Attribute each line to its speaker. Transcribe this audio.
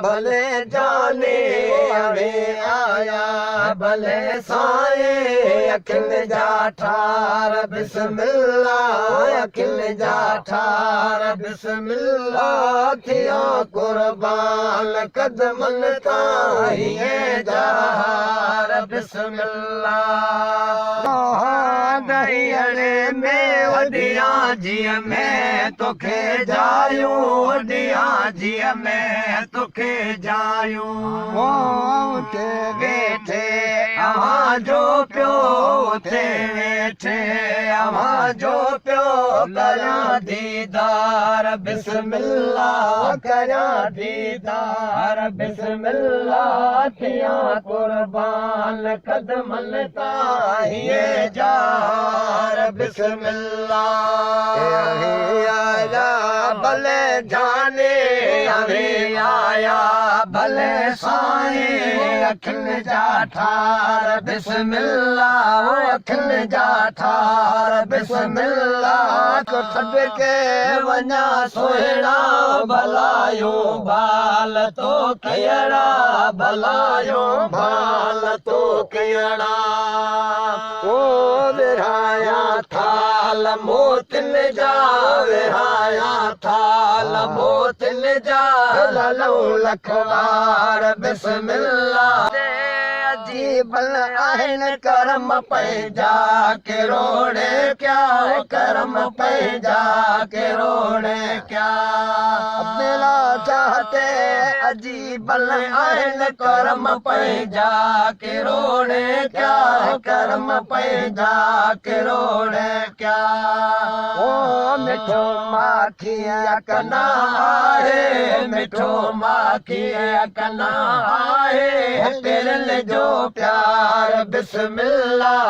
Speaker 1: भले जाने वे आया भले साए अखिल जा ठार बिस्मिल्लाह अखिल जा ठार बिस्मिल्लाह थिया कुर्बान कदमन ताहिए जार बिस्मिल्लाह दहिड़े में वडिया जिया में तोखे जायूं वडिया जिया में तोखे जायूं उते वेठे अवां जो पियो थे वेठे अवां जो पियो कयां दीदार बिस्मिल्लाह कयां दीदार बिस्मिल्लाह थिया कुर्बान कदमन ताहिए जार बिस्मिल्लाह आया भले जाने अरे आया भले साईं अखिल जा ठार बिस्मिल्लाह अखिल जा ठार बिस्मिल्लाह को छॾ के वञा सोहिणा भलायो बाल तो कहिड़ा भलायो बाल तो कहिड़ा ओ विरहाया थाल मोतिन जा विरहाया थाल मोतिन जा ललो लखवार बिस्मिल्लाह अजीब आहिन करम पैजा के रोड़े क्या करम पैजा के रोड़े क्या मेरा चाहते अजीब आहिन करम पैजा के रोड़े क्या करम पैजा के रोड़े क्या ओ मिठो माखिया कना आहे मिठो माखिया कना आहे तेरे जो प्यार बिस्मिल्लाह